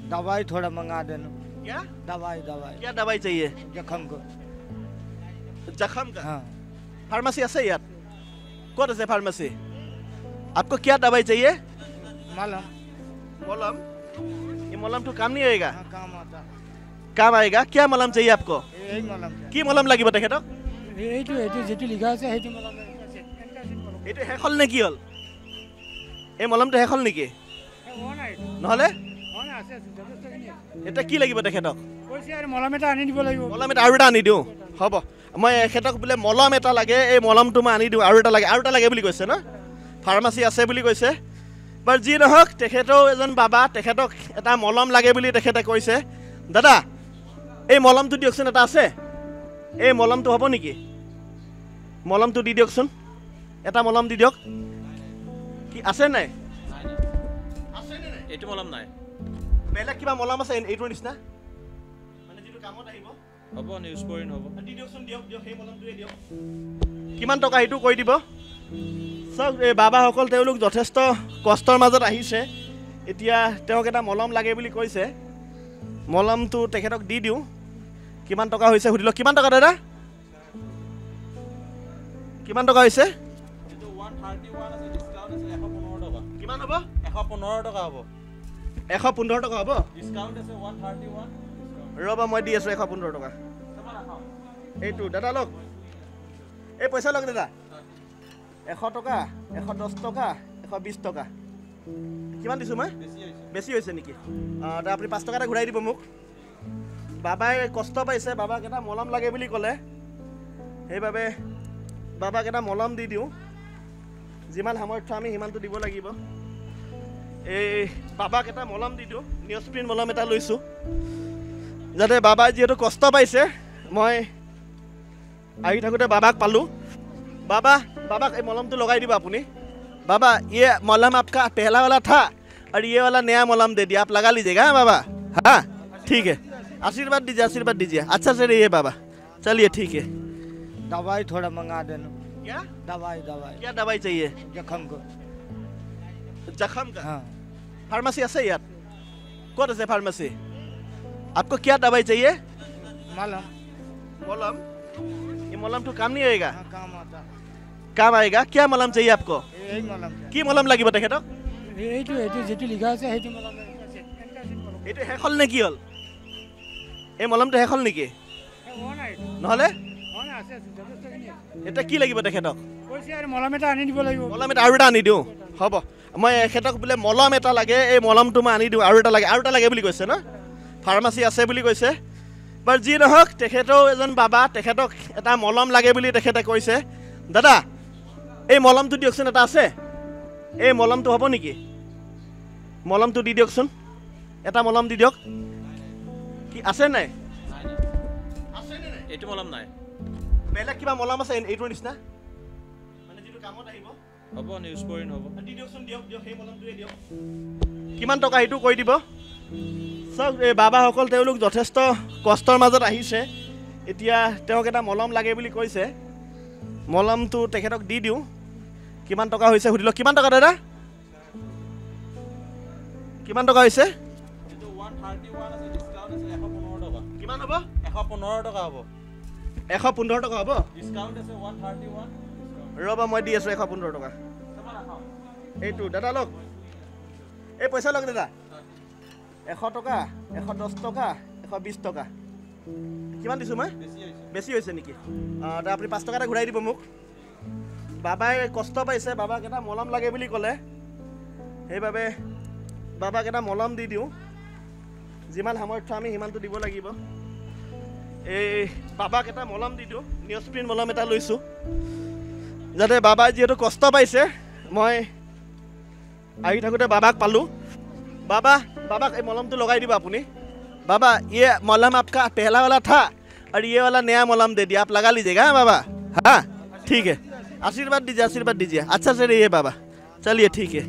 दवाई थोड़ा मंगा देना। क्या दवाई दवाई क्या दवाई चाहिए? जख्म को। जख्म का हाँ फार्मेसी আছে ইয়াত? ক'ত আছে फार्मेसी? आपको क्या दवाई चाहिए? मलहम। मलहम? ये मलहम तो काम नहीं आएगा? हाँ काम आता है। काम आएगा? क्या मलहम चाहिए आपको? यही मलहम কি মলম লাগিব তেখেতক? এইটো যেটো লিখা আছে সেইটো মলম এইটো শেষ হ'ল নে কি হ'ল? এই মলমটো শেষ হ'ল নেকি? নহ'লে এতিয়া কি লাগিব তেখেতক? মলম এটা আনি দিব লাগিব। মলম এটা আৰু এটা আনি দিওঁ হ'ব। মই এখেতক বোলে মলম এটা লাগে, এই মলমটো মই আনি দিওঁ। আৰু এটা লাগে বুলি কৈছে ন? ফাৰ্মাচী আছে বুলি কৈছে। বাৰু যি নহওক, তেখেতেও এজন বাবা, তেখেতক এটা মলম লাগে বুলি তেখেতে কৈছে। দাদা এই মলমটো দিয়কচোন, এটা আছে। এই মলমটো হ'ব নেকি? মলমটো দি দিয়কচোন, এটা মলম দি দিয়ক। কি আছে নাই? এইটো মলম নাই। বেলেগ কিবা মলম আছে এইটোৰ নিচিনা? মানে যিটো কামত আহিব? হ'ব নিউজ কৰিন হ'ব। দি দিয়কচোন, দিয়ক সেই মলমটোৱে দিয়ক। কিমান টকা সেইটো কৈ দিব। চাওক এই বাবাসকল তেওঁলোক যথেষ্ট কষ্টৰ মাজত আহিছে। এতিয়া তেওঁক এটা মলম লাগে বুলি কৈছে। মলমটো তেখেতক দি দিওঁ। কিমান টকা হৈছে সুধি লওক। কিমান টকা দাদা? কিমান টকা হৈছে? এইটো 131 আছে, ডিসকাউন্ট আছে 115 টকা। কিমান হ'ব? 115 টকা হ'ব। 115 টকা হ'ব? ডিসকাউন্ট আছে 131। ৰ'বা মই দি আছোঁ 115 টকা। এইটো দাদা লওক, এই পইচা লওক দাদা। 100 টকা, 110 টকা, 120 টকা। কিমান দিছোঁ মই? বেছি হৈছে নেকি? অঁ আপুনি 5 টকা এটা ঘূৰাই দিব মোক। বাবাই কষ্ট পাইছে, বাবাক এটা মলম লাগে বুলি ক'লে। সেইবাবে বাবাক এটা মলম দি দিওঁ। যিমান সামৰ্থ্য আমি সিমানটো দিব লাগিব। এই বাবাক এটা মলম দি দিওঁ। নিউজপ্ৰিণ্ট মলম এটা লৈছোঁ, যাতে বাবাই যিহেতু কষ্ট পাইছে। মই আহি থাকোঁতে বাবাক পালোঁ। बाबा ये मलम तो लगाई दीजिए अपनी। बाबा ये मलम आपका पहला वाला था और ये वाला नया मलम दे दिया, आप लगा लीजिएगा। हाँ बाबा, हाँ ठीक है। आशीर्वाद दीजिए अच्छा से रहिए बाबा। चलिए ठीक है। दवाई थोड़ा मंगा देना। क्या दवाई क्या दवाई चाहिए? जख्म को। जख्म का हाँ फार्मेसी আছে ইয়াত? ক'ত আছে फार्मेसी? आपको क्या दवाई चाहिए? मलहम। मलम? ये मलम तो काम नहीं आएगा? हाँ काम आता है। काम आएगा? क्या मलम चाहिए आपको? यही मलम কি মলম লাগিব তেখেতক? এইটো যেটো লিখা আছে সেইটো মলম এইটো শেষ হ'ল নে কি হ'ল? এই মলমটো শেষ হ'ল নেকি? নহ'লে এতিয়া কি লাগিব তেখেতক? মলম এটা আনি দিব লাগিব। মলম এটা আৰু এটা আনি দিওঁ হ'ব। মই এখেতক বোলে মলম এটা লাগে, এই মলমটো মই আনি দিওঁ। আৰু এটা লাগে বুলি কৈছে ন? ফাৰ্মাচী আছে বুলি কৈছে। বাৰু যি নহওক, তেখেতেও এজন বাবা, তেখেতক এটা মলম লাগে বুলি তেখেতে কৈছে। দাদা এই মলমটো দিয়কচোন, এটা আছে। এই মলমটো হ'ব নেকি? মলমটো দি দিয়কচোন, এটা মলম দি দিয়ক। কি আছে নাই? এইটো মলম নাই। বেলেগ কিবা মলম আছে এইটোৰ নিচিনা? মানে যিটো কামত আহিব? হ'ব নিউজ কৰিন হ'ব। দি দিয়কচোন, দিয়ক সেই মলমটোৱে দিয়ক। কিমান টকা সেইটো কৈ দিব। চাওক এই বাবাসকল তেওঁলোক যথেষ্ট কষ্টৰ মাজত আহিছে। এতিয়া তেওঁক এটা মলম লাগে বুলি কৈছে। মলমটো তেখেতক দি দিওঁ। কিমান টকা হৈছে সুধি লওক। কিমান টকা দাদা? কিমান টকা হৈছে? এইটো 131 আছে, ডিসকাউন্ট আছে 115 টকা। কিমান হ'ব? 115 টকা হ'ব। 115 টকা হ'ব? ডিসকাউন্ট আছে 131। ৰ'বা মই দি আছোঁ 115 টকা। এইটো দাদা লওক, এই পইচা লওক দাদা। 100 টকা, 110 টকা, 120 টকা। কিমান দিছোঁ মই? বেছি হৈছে নেকি? অঁ আপুনি 5 টকা এটা ঘূৰাই দিব মোক। বাবাই কষ্ট পাইছে, বাবাক এটা মলম লাগে বুলি ক'লে। সেইবাবে বাবাক এটা মলম দি দিওঁ। যিমান সামৰ্থ্য আমি সিমানটো দিব লাগিব। এই বাবাক এটা মলম দি দিওঁ। নিউজপ্ৰিণ্ট মলম এটা লৈছোঁ, যাতে বাবাই যিহেতু কষ্ট পাইছে। মই আহি থাকোঁতে বাবাক পালোঁ। बाबा ये मलम तो लगाई दीजिए अपनी। बाबा ये मलम आपका पहला वाला था और ये वाला नया मलम दे दिया, आप लगा लीजिएगा। हाँ बाबा, हाँ ठीक है। आशीर्वाद दीजिए अच्छा से रहिए बाबा। चलिए ठीक है।